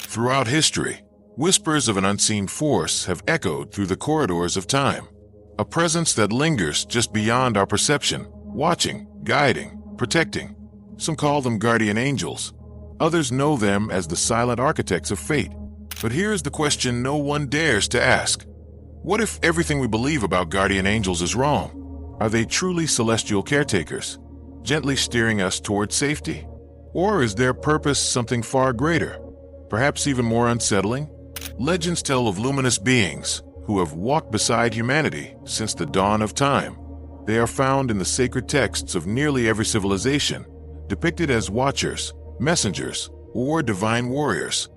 Throughout history, whispers of an unseen force have echoed through the corridors of time, a presence that lingers just beyond our perception, watching, guiding, protecting. Some call them guardian angels. Others know them as the silent architects of fate. But here's the question no one dares to ask. What if everything we believe about guardian angels is wrong? Are they truly celestial caretakers, gently steering us toward safety? Or is their purpose something far greater, perhaps even more unsettling? Legends tell of luminous beings who have walked beside humanity since the dawn of time. They are found in the sacred texts of nearly every civilization, depicted as watchers, messengers, or divine warriors.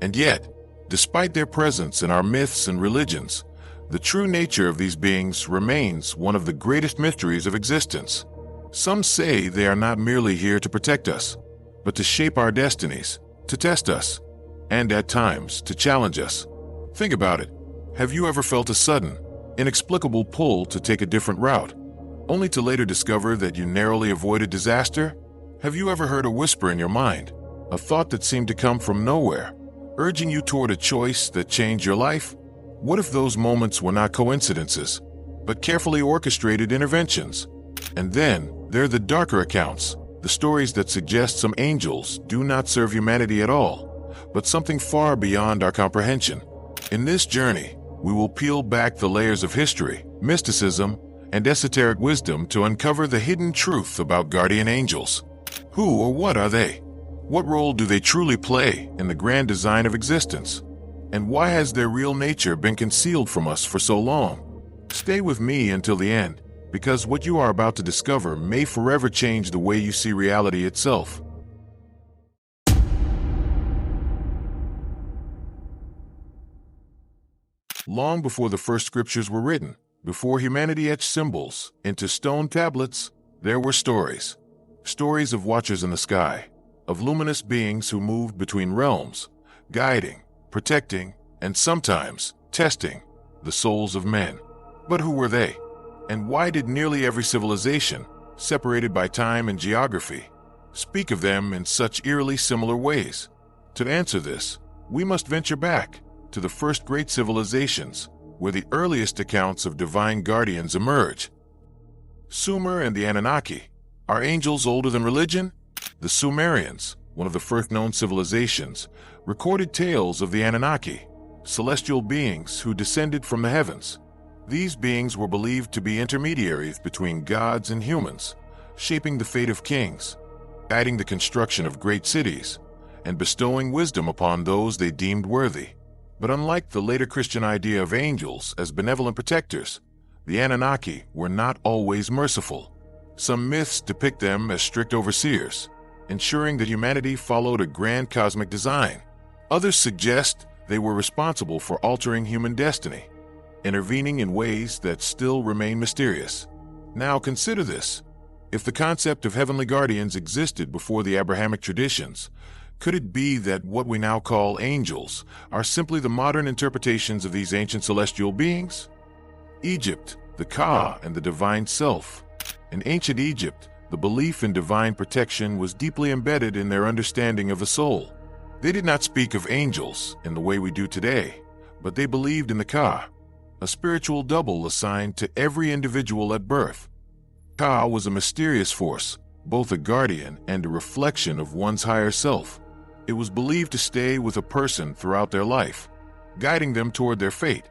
And yet, despite their presence in our myths and religions, the true nature of these beings remains one of the greatest mysteries of existence. Some say they are not merely here to protect us, but to shape our destinies, to test us, and at times to challenge us. Think about it. Have you ever felt a sudden, inexplicable pull to take a different route, only to later discover that you narrowly avoided disaster? Have you ever heard a whisper in your mind, a thought that seemed to come from nowhere, urging you toward a choice that changed your life? What if those moments were not coincidences, but carefully orchestrated interventions? And then there are the darker accounts, the stories that suggest some angels do not serve humanity at all, but something far beyond our comprehension. In this journey, we will peel back the layers of history, mysticism, and esoteric wisdom to uncover the hidden truth about guardian angels. Who or what are they? What role do they truly play in the grand design of existence? And why has their real nature been concealed from us for so long? Stay with me until the end, because what you are about to discover may forever change the way you see reality itself. Long before the first scriptures were written, before humanity etched symbols into stone tablets, there were stories. Stories of watchers in the sky, of luminous beings who moved between realms, guiding, protecting, and sometimes testing the souls of men. But who were they? And why did nearly every civilization, separated by time and geography, speak of them in such eerily similar ways? To answer this, we must venture back to the first great civilizations, where the earliest accounts of divine guardians emerge. Sumer and the Anunnaki. Are angels older than religion? The Sumerians, one of the first known civilizations, recorded tales of the Anunnaki, celestial beings who descended from the heavens. These beings were believed to be intermediaries between gods and humans, shaping the fate of kings, guiding the construction of great cities, and bestowing wisdom upon those they deemed worthy. But unlike the later Christian idea of angels as benevolent protectors, the Anunnaki were not always merciful. Some myths depict them as strict overseers, ensuring that humanity followed a grand cosmic design. Others suggest they were responsible for altering human destiny, intervening in ways that still remain mysterious. Now consider this. If the concept of heavenly guardians existed before the Abrahamic traditions, could it be that what we now call angels are simply the modern interpretations of these ancient celestial beings? Egypt, the Ka, and the divine self. In ancient Egypt, the belief in divine protection was deeply embedded in their understanding of the soul. They did not speak of angels in the way we do today, but they believed in the Ka, a spiritual double assigned to every individual at birth. Ka was a mysterious force, both a guardian and a reflection of one's higher self. It was believed to stay with a person throughout their life, guiding them toward their fate,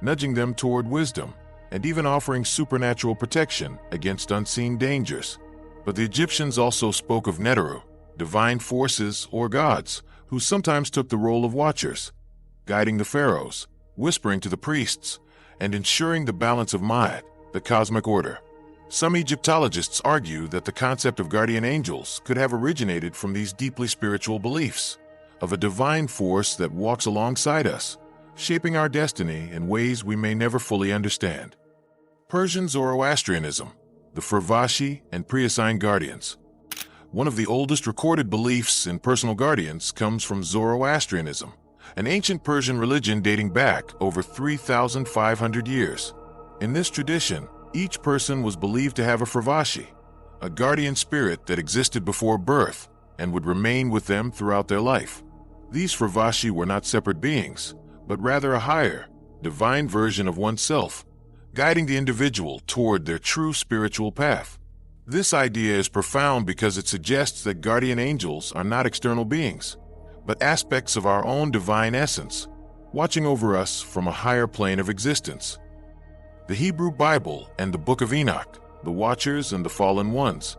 nudging them toward wisdom, and even offering supernatural protection against unseen dangers. But the Egyptians also spoke of Neteru, divine forces or gods, who sometimes took the role of watchers, guiding the pharaohs, whispering to the priests, and ensuring the balance of Ma'at, the cosmic order. Some Egyptologists argue that the concept of guardian angels could have originated from these deeply spiritual beliefs, of a divine force that walks alongside us, shaping our destiny in ways we may never fully understand. Persian Zoroastrianism, the Fravashi and Pre-Assigned Guardians. One of the oldest recorded beliefs in personal guardians comes from Zoroastrianism, an ancient Persian religion dating back over 3,500 years. In this tradition, each person was believed to have a Fravashi, a guardian spirit that existed before birth and would remain with them throughout their life. These Fravashi were not separate beings, but rather a higher, divine version of oneself, guiding the individual toward their true spiritual path. This idea is profound because it suggests that guardian angels are not external beings, but aspects of our own divine essence, watching over us from a higher plane of existence. The Hebrew Bible and the Book of Enoch, the Watchers and the Fallen Ones.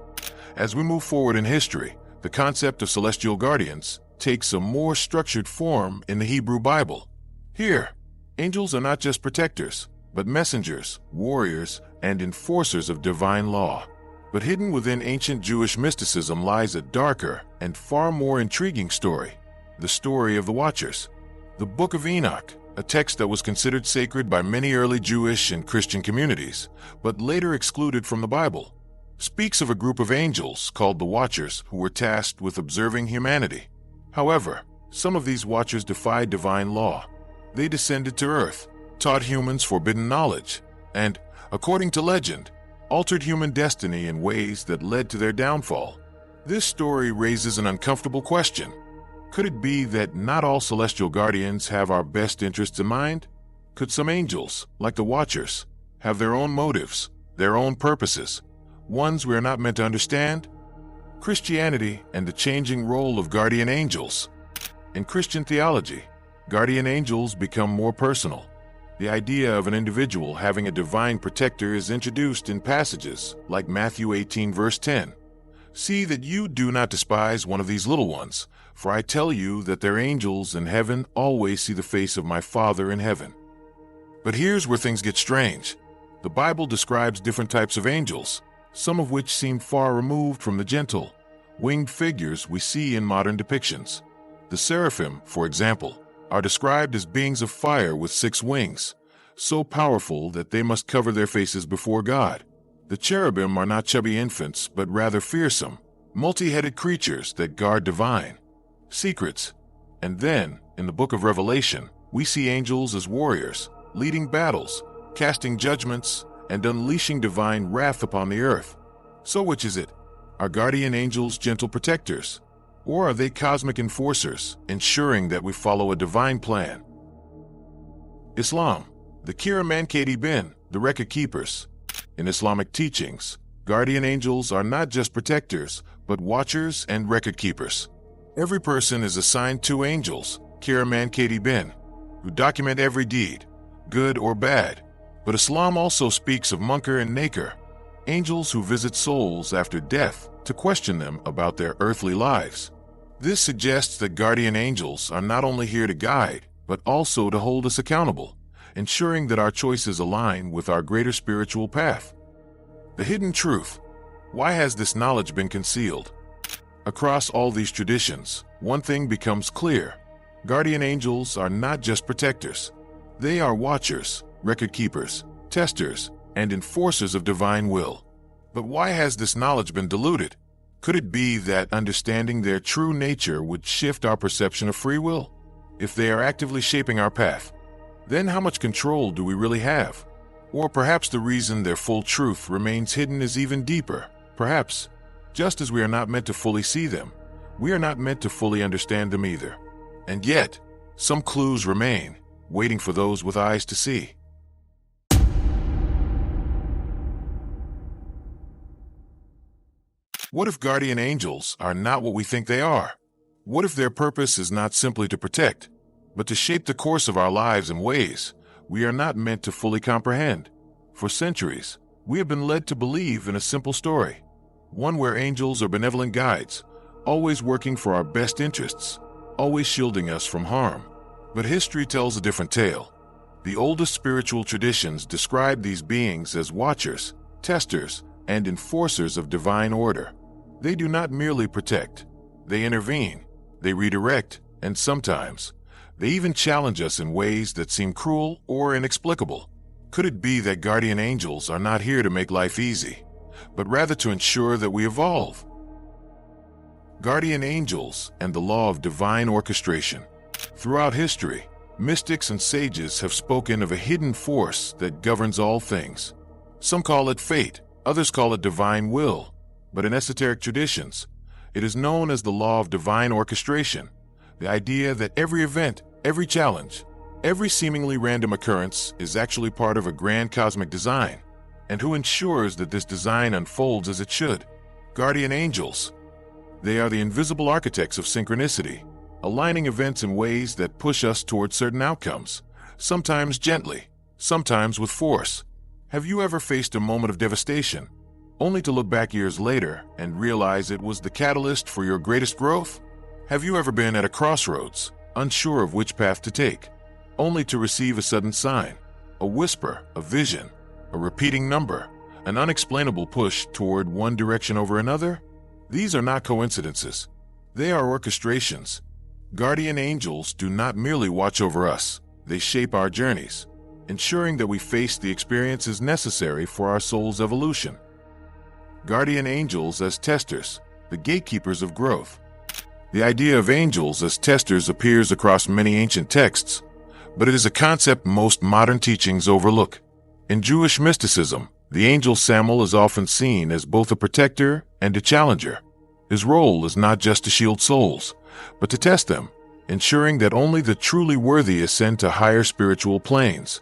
As we move forward in history, the concept of celestial guardians takes a more structured form in the Hebrew Bible. Here, angels are not just protectors, but messengers, warriors, and enforcers of divine law. But hidden within ancient Jewish mysticism lies a darker and far more intriguing story, the story of the Watchers. The Book of Enoch, a text that was considered sacred by many early Jewish and Christian communities, but later excluded from the Bible, speaks of a group of angels called the Watchers who were tasked with observing humanity. However, some of these Watchers defied divine law. They descended to earth, taught humans forbidden knowledge, and, according to legend, altered human destiny in ways that led to their downfall. This story raises an uncomfortable question. Could it be that not all celestial guardians have our best interests in mind? Could some angels, like the Watchers, have their own motives, their own purposes, ones we are not meant to understand? Christianity and the changing role of guardian angels. In Christian theology, guardian angels become more personal. The idea of an individual having a divine protector is introduced in passages like Matthew 18 verse 10. See that you do not despise one of these little ones, for I tell you that their angels in heaven always see the face of my Father in heaven. But here's where things get strange. The Bible describes different types of angels, some of which seem far removed from the gentle, winged figures we see in modern depictions. The seraphim, for example, are described as beings of fire with 6 wings, so powerful that they must cover their faces before God. The cherubim are not chubby infants, but rather fearsome, multi-headed creatures that guard divine secrets. And then, in the book of Revelation, we see angels as warriors, leading battles, casting judgments, and unleashing divine wrath upon the earth. So which is it? Are guardian angels gentle protectors? Or are they cosmic enforcers, ensuring that we follow a divine plan? Islam, the Kiraman Katibin, the record keepers. In Islamic teachings, guardian angels are not just protectors, but watchers and record keepers. Every person is assigned 2 angels, Kiraman Katibin, who document every deed, good or bad. But Islam also speaks of Munkar and Nakir, angels who visit souls after death to question them about their earthly lives. This suggests that guardian angels are not only here to guide, but also to hold us accountable, ensuring that our choices align with our greater spiritual path. The hidden truth. Why has this knowledge been concealed? Across all these traditions, one thing becomes clear. Guardian angels are not just protectors. They are watchers, record keepers, testers, and enforcers of divine will. But why has this knowledge been diluted? Could it be that understanding their true nature would shift our perception of free will? If they are actively shaping our path, then how much control do we really have? Or perhaps the reason their full truth remains hidden is even deeper. Perhaps, just as we are not meant to fully see them, we are not meant to fully understand them either. And yet, some clues remain, waiting for those with eyes to see. What if guardian angels are not what we think they are? What if their purpose is not simply to protect, but to shape the course of our lives in ways we are not meant to fully comprehend? For centuries, we have been led to believe in a simple story, one where angels are benevolent guides, always working for our best interests, always shielding us from harm. But history tells a different tale. The oldest spiritual traditions describe these beings as watchers, testers, and enforcers of divine order. They do not merely protect. They intervene, they redirect, and sometimes they even challenge us in ways that seem cruel or inexplicable. Could it be that guardian angels are not here to make life easy, but rather to ensure that we evolve? Guardian angels and the law of divine orchestration. Throughout history, mystics and sages have spoken of a hidden force that governs all things. Some call it fate, others call it divine will, but in esoteric traditions, it is known as the law of divine orchestration, The idea that every event, every challenge, every seemingly random occurrence is actually part of a grand cosmic design, and who ensures that this design unfolds as it should? Guardian angels. They are the invisible architects of synchronicity, aligning events in ways that push us towards certain outcomes, sometimes gently, sometimes with force. Have you ever faced a moment of devastation, only to look back years later and realize it was the catalyst for your greatest growth? Have you ever been at a crossroads, unsure of which path to take, only to receive a sudden sign, a whisper, a vision, a repeating number, an unexplainable push toward one direction over another? These are not coincidences. They are orchestrations. Guardian angels do not merely watch over us, they shape our journeys, ensuring that we face the experiences necessary for our soul's evolution. Guardian angels as testers, the gatekeepers of growth. The idea of angels as testers appears across many ancient texts, but it is a concept most modern teachings overlook. In Jewish mysticism, the angel Samael is often seen as both a protector and a challenger. His role is not just to shield souls, but to test them, ensuring that only the truly worthy ascend to higher spiritual planes.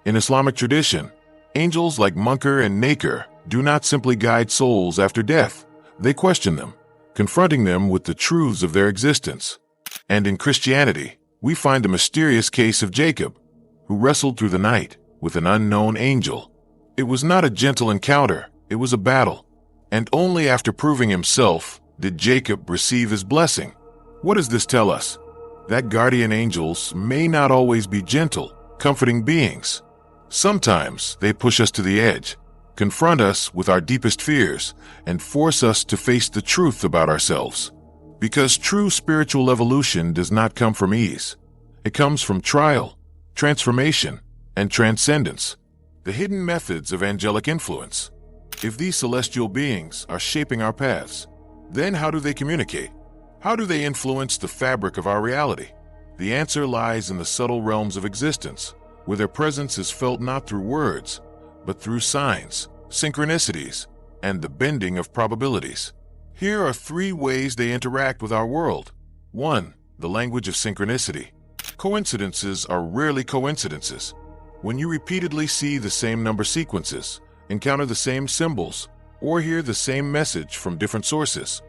In Islamic tradition, angels like Munkar and Nakir do not simply guide souls after death. They question them, confronting them with the truths of their existence. And in Christianity, we find the mysterious case of Jacob, who wrestled through the night with an unknown angel. It was not a gentle encounter, it was a battle. And only after proving himself did Jacob receive his blessing. What does this tell us? That guardian angels may not always be gentle, comforting beings. Sometimes they push us to the edge, confront us with our deepest fears, and force us to face the truth about ourselves. Because true spiritual evolution does not come from ease. It comes from trial, transformation, and transcendence. The hidden methods of angelic influence. If these celestial beings are shaping our paths, then how do they communicate? How do they influence the fabric of our reality? The answer lies in the subtle realms of existence, where their presence is felt not through words, but through signs, synchronicities, and the bending of probabilities. Here are 3 ways they interact with our world. 1. The language of synchronicity. Coincidences are rarely coincidences. When you repeatedly see the same number sequences, encounter the same symbols, or hear the same message from different sources,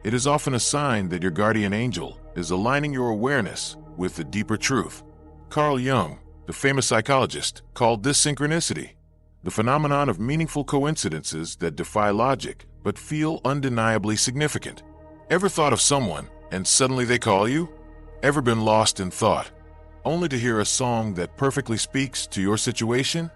it is often a sign that your guardian angel is aligning your awareness with the deeper truth. Carl Jung, the famous psychologist, called this synchronicity, the phenomenon of meaningful coincidences that defy logic but feel undeniably significant. Ever thought of someone and suddenly they call you? Ever been lost in thought, only to hear a song that perfectly speaks to your situation?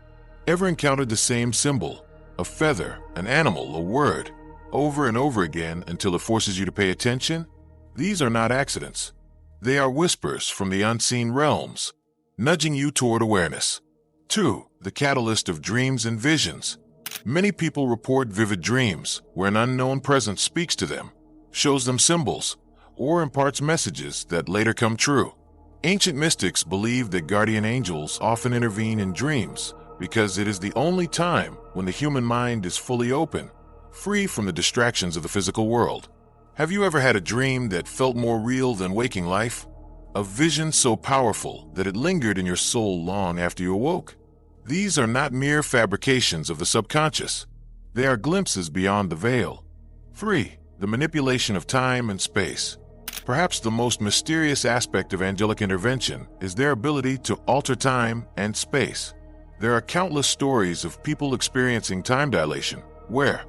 Ever encountered the same symbol, a feather, an animal, a word, over and over again until it forces you to pay attention? These are not accidents. They are whispers from the unseen realms, nudging you toward awareness. 2. The catalyst of dreams and visions. Many people report vivid dreams where an unknown presence speaks to them, shows them symbols, or imparts messages that later come true. Ancient mystics believed that guardian angels often intervene in dreams because it is the only time when the human mind is fully open, free from the distractions of the physical world. Have you ever had a dream that felt more real than waking life? A vision so powerful that it lingered in your soul long after you awoke? These are not mere fabrications of the subconscious. They are glimpses beyond the veil. 3. The manipulation of time and space. Perhaps the most mysterious aspect of angelic intervention is their ability to alter time and space. There are countless stories of people experiencing time dilation, where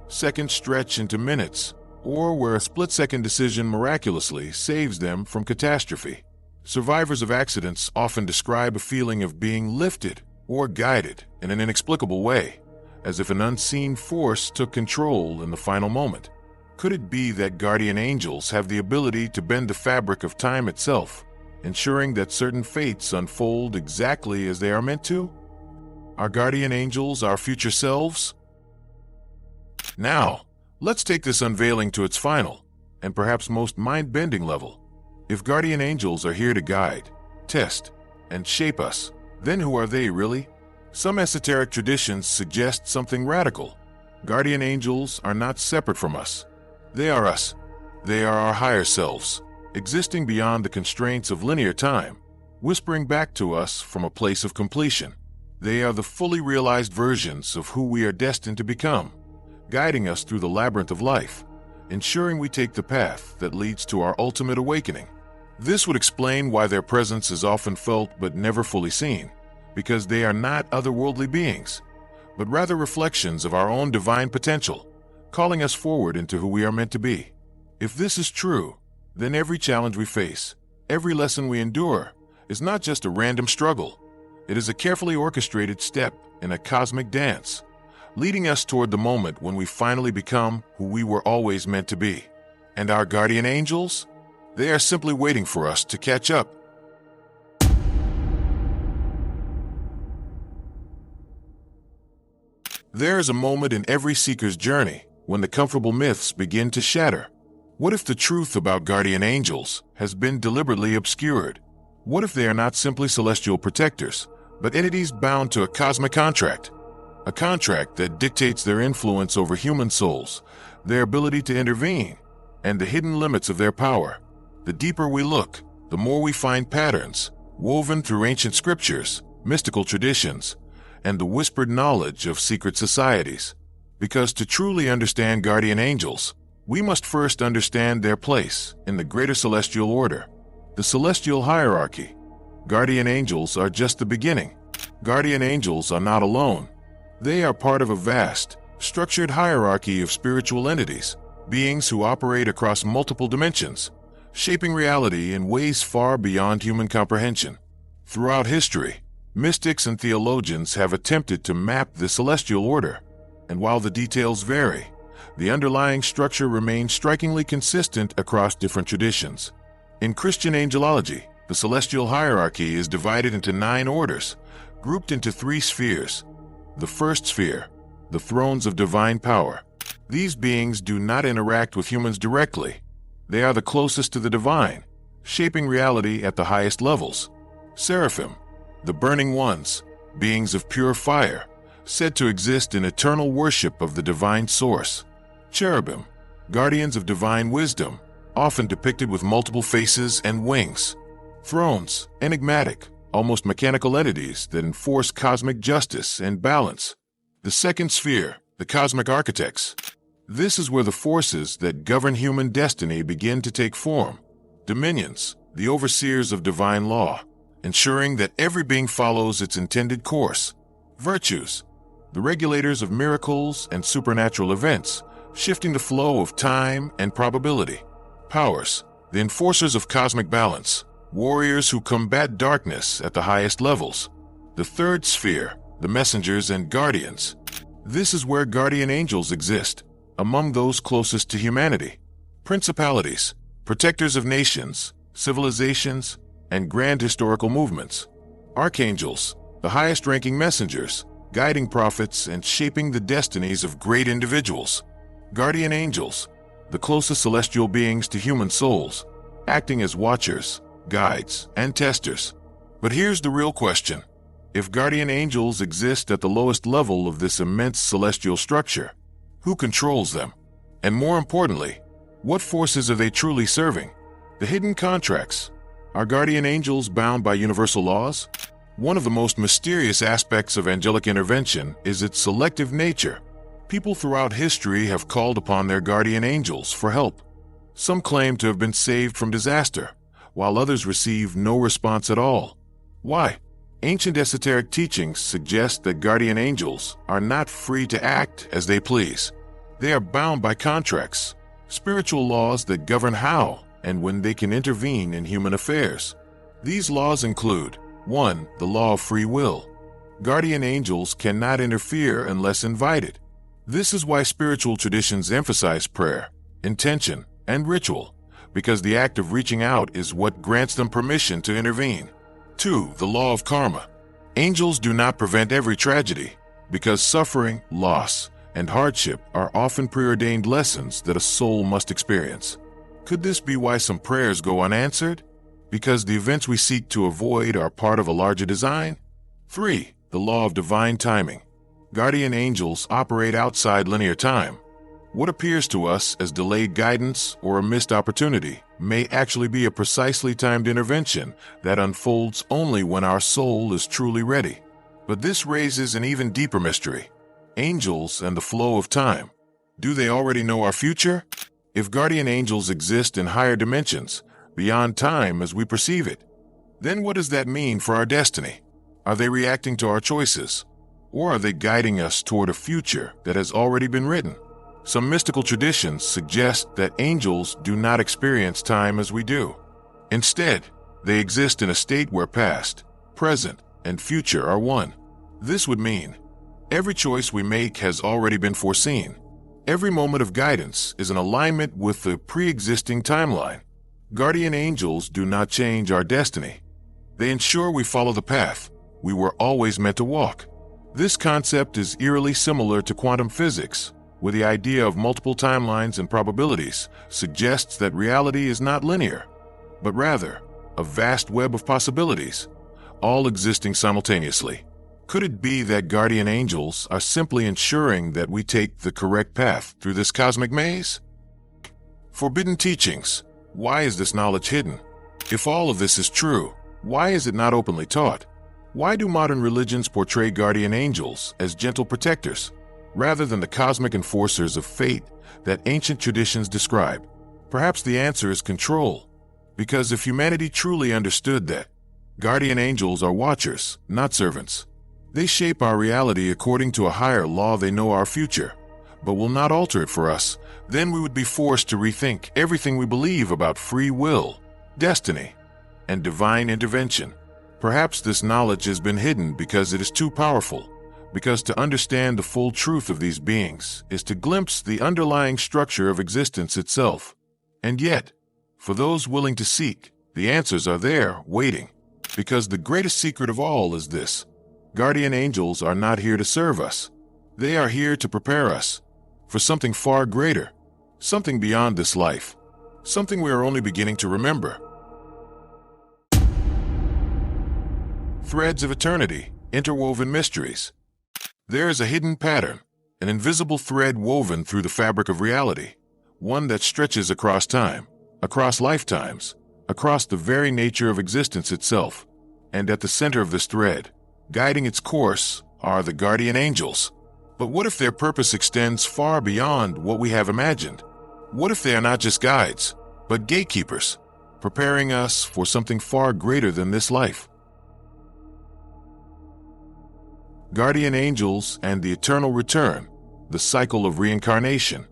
seconds stretch into minutes, or where a split-second decision miraculously saves them from catastrophe. Survivors of accidents often describe a feeling of being lifted or guided in an inexplicable way, as if an unseen force took control in the final moment. Could it be that guardian angels have the ability to bend the fabric of time itself, ensuring that certain fates unfold exactly as they are meant to? Are guardian angels our future selves? Now, let's take this unveiling to its final, and perhaps most mind-bending level. If guardian angels are here to guide, test, and shape us, then who are they really? Some esoteric traditions suggest something radical. Guardian angels are not separate from us. They are us. They are our higher selves. existing beyond the constraints of linear time, whispering back to us from a place of completion. They are the fully realized versions of who we are destined to become, guiding us through the labyrinth of life, ensuring we take the path that leads to our ultimate awakening. This would explain why their presence is often felt but never fully seen, because they are not otherworldly beings, but rather reflections of our own divine potential, calling us forward into who we are meant to be. If this is true, then every challenge we face, every lesson we endure, is not just a random struggle. It is a carefully orchestrated step in a cosmic dance, leading us toward the moment when we finally become who we were always meant to be. And our guardian angels? They are simply waiting for us to catch up. There is a moment in every seeker's journey when the comfortable myths begin to shatter. What if the truth about guardian angels has been deliberately obscured? What if they are not simply celestial protectors, but entities bound to a cosmic contract? A contract that dictates their influence over human souls, their ability to intervene, and the hidden limits of their power. The deeper we look, the more we find patterns, woven through ancient scriptures, mystical traditions, and the whispered knowledge of secret societies. Because to truly understand guardian angels, we must first understand their place in the greater celestial order, the celestial hierarchy. Guardian angels are just the beginning. Guardian angels are not alone. They are part of a vast, structured hierarchy of spiritual entities, beings who operate across multiple dimensions, shaping reality in ways far beyond human comprehension. Throughout history, mystics and theologians have attempted to map the celestial order, and while the details vary, the underlying structure remains strikingly consistent across different traditions. In Christian angelology, the celestial hierarchy is divided into 9 orders, grouped into 3 spheres. The first sphere, the thrones of divine power. These beings do not interact with humans directly. They are the closest to the divine, shaping reality at the highest levels. Seraphim, the burning ones, beings of pure fire, said to exist in eternal worship of the divine source. Cherubim, guardians of divine wisdom, often depicted with multiple faces and wings. Thrones, enigmatic, almost mechanical entities that enforce cosmic justice and balance. The second sphere, the cosmic architects. This is where the forces that govern human destiny begin to take form. Dominions, the overseers of divine law, ensuring that every being follows its intended course. Virtues, the regulators of miracles and supernatural events, shifting the flow of time and probability. Powers, the enforcers of cosmic balance, warriors who combat darkness at the highest levels. The third sphere, the messengers and guardians. This is where guardian angels exist, among those closest to humanity. Principalities, protectors of nations, civilizations, and grand historical movements. Archangels, the highest-ranking messengers, guiding prophets and shaping the destinies of great individuals. Guardian angels, the closest celestial beings to human souls, acting as watchers, guides, and testers. But here's the real question. If guardian angels exist at the lowest level of this immense celestial structure, who controls them? And more importantly, what forces are they truly serving? The hidden contracts. Are guardian angels bound by universal laws? One of the most mysterious aspects of angelic intervention is its selective nature. People throughout history have called upon their guardian angels for help. Some claim to have been saved from disaster, while others receive no response at all. Why? Ancient esoteric teachings suggest that guardian angels are not free to act as they please. They are bound by contracts, spiritual laws that govern how and when they can intervene in human affairs. These laws include 1. The law of free will. Guardian angels cannot interfere unless invited. This is why spiritual traditions emphasize prayer, intention, and ritual, because the act of reaching out is what grants them permission to intervene. 2. The law of karma. Angels do not prevent every tragedy, because suffering, loss, and hardship are often preordained lessons that a soul must experience. Could this be why some prayers go unanswered? Because the events we seek to avoid are part of a larger design? 3. The law of divine timing. Guardian angels operate outside linear time. What appears to us as delayed guidance or a missed opportunity may actually be a precisely timed intervention that unfolds only when our soul is truly ready. But this raises an even deeper mystery. Angels and the flow of time. Do they already know our future? If guardian angels exist in higher dimensions, beyond time as we perceive it, then what does that mean for our destiny? Are they reacting to our choices? Or are they guiding us toward a future that has already been written? Some mystical traditions suggest that angels do not experience time as we do. Instead, they exist in a state where past, present, and future are one. This would mean every choice we make has already been foreseen. Every moment of guidance is in alignment with the pre-existing timeline. Guardian angels do not change our destiny. They ensure we follow the path we were always meant to walk. This concept is eerily similar to quantum physics, where the idea of multiple timelines and probabilities suggests that reality is not linear, but rather a vast web of possibilities, all existing simultaneously. Could it be that guardian angels are simply ensuring that we take the correct path through this cosmic maze? Forbidden teachings. Why is this knowledge hidden? If all of this is true, why is it not openly taught? Why do modern religions portray guardian angels as gentle protectors, rather than the cosmic enforcers of fate that ancient traditions describe? Perhaps the answer is control. Because if humanity truly understood that, guardian angels are watchers, not servants. They shape our reality according to a higher law. They know our future, but will not alter it for us. Then we would be forced to rethink everything we believe about free will, destiny, and divine intervention. Perhaps this knowledge has been hidden because it is too powerful, because to understand the full truth of these beings is to glimpse the underlying structure of existence itself. And yet, for those willing to seek, the answers are there, waiting. Because the greatest secret of all is this: guardian angels are not here to serve us. They are here to prepare us for something far greater, something beyond this life, something we are only beginning to remember. Threads of Eternity, Interwoven Mysteries. There is a hidden pattern, an invisible thread woven through the fabric of reality, one that stretches across time, across lifetimes, across the very nature of existence itself. And at the center of this thread, guiding its course, are the guardian angels. But what if their purpose extends far beyond what we have imagined? What if they are not just guides, but gatekeepers, preparing us for something far greater than this life? Guardian angels and the eternal return, the cycle of reincarnation.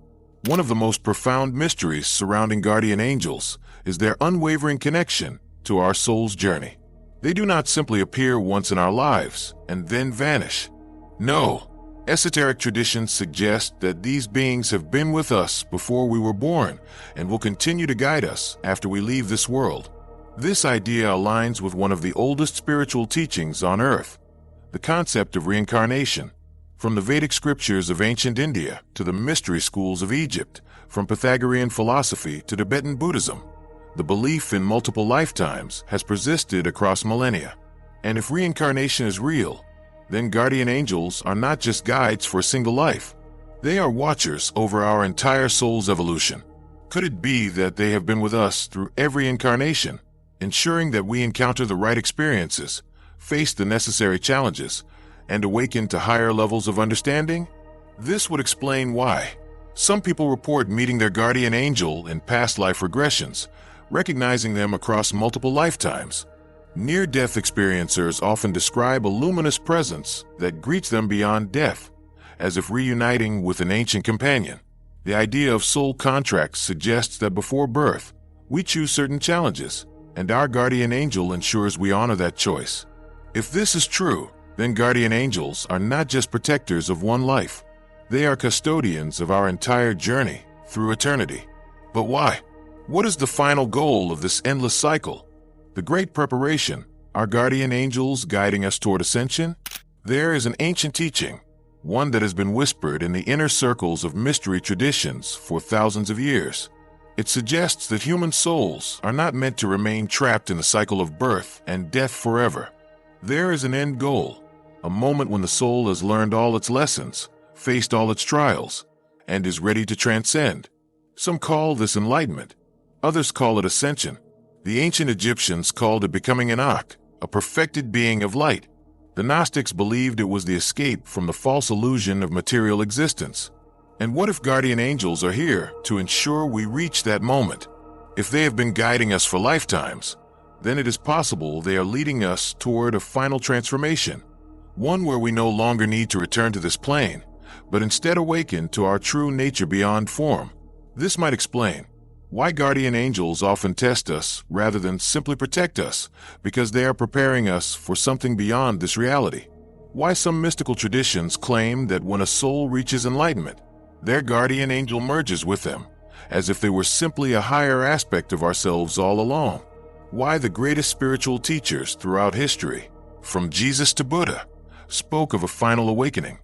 One of the most profound mysteries surrounding guardian angels is their unwavering connection to our soul's journey. They do not simply appear once in our lives and then vanish. No, esoteric traditions suggest that these beings have been with us before we were born and will continue to guide us after we leave this world. This idea aligns with one of the oldest spiritual teachings on earth, the concept of reincarnation. From the Vedic scriptures of ancient India to the mystery schools of Egypt, from Pythagorean philosophy to Tibetan Buddhism, the belief in multiple lifetimes has persisted across millennia. And if reincarnation is real, then guardian angels are not just guides for a single life. They are watchers over our entire soul's evolution. Could it be that they have been with us through every incarnation, ensuring that we encounter the right experiences, face the necessary challenges, and awaken to higher levels of understanding? This would explain why some people report meeting their guardian angel in past life regressions, recognizing them across multiple lifetimes. Near-death experiencers often describe a luminous presence that greets them beyond death, as if reuniting with an ancient companion. The idea of soul contracts suggests that before birth, we choose certain challenges, and our guardian angel ensures we honor that choice. If this is true, then guardian angels are not just protectors of one life. They are custodians of our entire journey through eternity. But why? What is the final goal of this endless cycle? The great preparation, our guardian angels guiding us toward ascension? There is an ancient teaching, one that has been whispered in the inner circles of mystery traditions for thousands of years. It suggests that human souls are not meant to remain trapped in the cycle of birth and death forever. There is an end goal, a moment when the soul has learned all its lessons, faced all its trials, and is ready to transcend. Some call this enlightenment. Others call it ascension. The ancient Egyptians called it becoming Enoch, a perfected being of light. The Gnostics believed it was the escape from the false illusion of material existence. And what if guardian angels are here to ensure we reach that moment? If they have been guiding us for lifetimes, then it is possible they are leading us toward a final transformation, one where we no longer need to return to this plane, but instead awaken to our true nature beyond form. This might explain why guardian angels often test us rather than simply protect us, because they are preparing us for something beyond this reality. Why some mystical traditions claim that when a soul reaches enlightenment, their guardian angel merges with them, as if they were simply a higher aspect of ourselves all along. Why the greatest spiritual teachers throughout history, from Jesus to Buddha, spoke of a final awakening,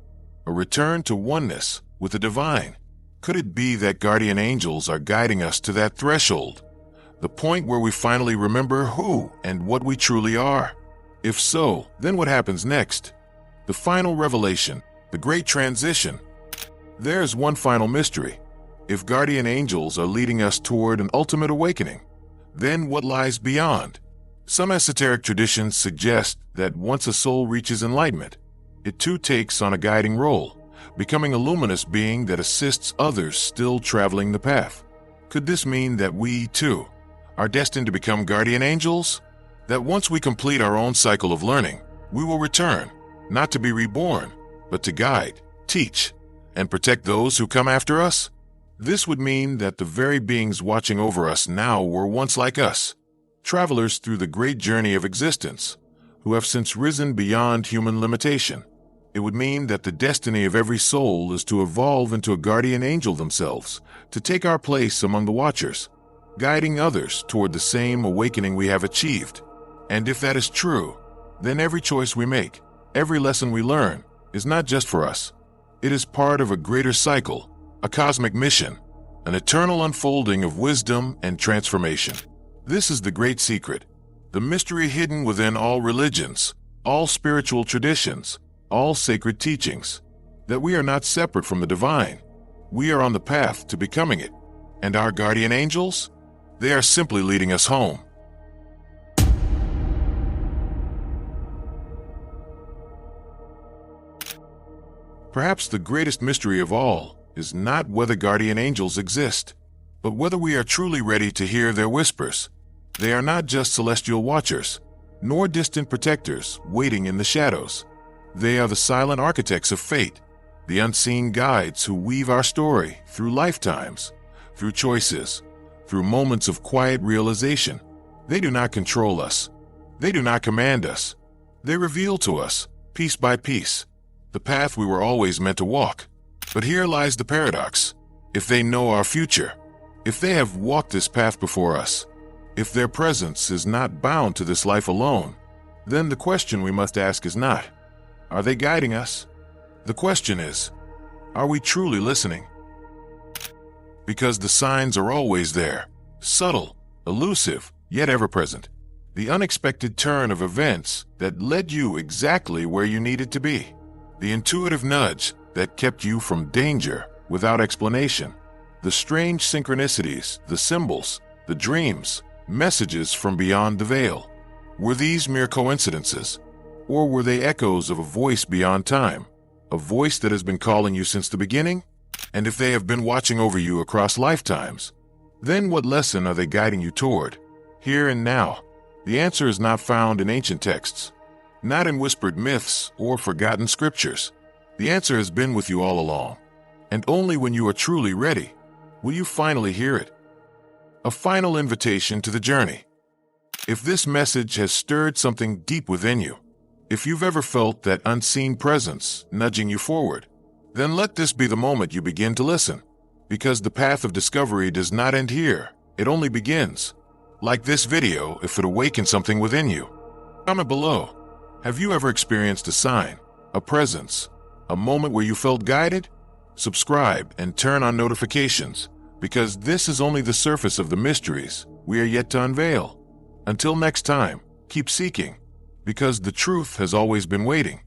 a return to oneness with the divine. Could it be that guardian angels are guiding us to that threshold, the point where we finally remember who and what we truly are? If so, then what happens next? The final revelation, the great transition. There's one final mystery. If guardian angels are leading us toward an ultimate awakening, then what lies beyond? Some esoteric traditions suggest that once a soul reaches enlightenment, it too takes on a guiding role, becoming a luminous being that assists others still traveling the path. Could this mean that we, too, are destined to become guardian angels? That once we complete our own cycle of learning, we will return, not to be reborn, but to guide, teach, and protect those who come after us? This would mean that the very beings watching over us now were once like us, travelers through the great journey of existence, who have since risen beyond human limitation. It would mean that the destiny of every soul is to evolve into a guardian angel themselves, to take our place among the watchers, guiding others toward the same awakening we have achieved. And if that is true, then every choice we make, every lesson we learn, is not just for us. It is part of a greater cycle, a cosmic mission, an eternal unfolding of wisdom and transformation. This is the great secret, the mystery hidden within all religions, all spiritual traditions, all sacred teachings, that we are not separate from the divine. We are on the path to becoming it. And our guardian angels? They are simply leading us home. Perhaps the greatest mystery of all is not whether guardian angels exist, but whether we are truly ready to hear their whispers. They are not just celestial watchers, nor distant protectors waiting in the shadows. They are the silent architects of fate, the unseen guides who weave our story through lifetimes, through choices, through moments of quiet realization. They do not control us. They do not command us. They reveal to us, piece by piece, the path we were always meant to walk. But here lies the paradox. If they know our future, if they have walked this path before us, if their presence is not bound to this life alone, then the question we must ask is not, are they guiding us? The question is, are we truly listening? Because the signs are always there, subtle, elusive, yet ever-present. The unexpected turn of events that led you exactly where you needed to be. The intuitive nudge that kept you from danger without explanation. The strange synchronicities, the symbols, the dreams, messages from beyond the veil. Were these mere coincidences? Or were they echoes of a voice beyond time? A voice that has been calling you since the beginning? And if they have been watching over you across lifetimes, then what lesson are they guiding you toward, here and now? The answer is not found in ancient texts, not in whispered myths or forgotten scriptures. The answer has been with you all along, and only when you are truly ready will you finally hear it. A final invitation to the journey. If this message has stirred something deep within you, if you've ever felt that unseen presence nudging you forward, then let this be the moment you begin to listen, because the path of discovery does not end here, it only begins. Like this video, if it awakens something within you. Comment below. Have you ever experienced a sign, a presence, a moment where you felt guided? Subscribe and turn on notifications, because this is only the surface of the mysteries we are yet to unveil. Until next time, keep seeking, because the truth has always been waiting.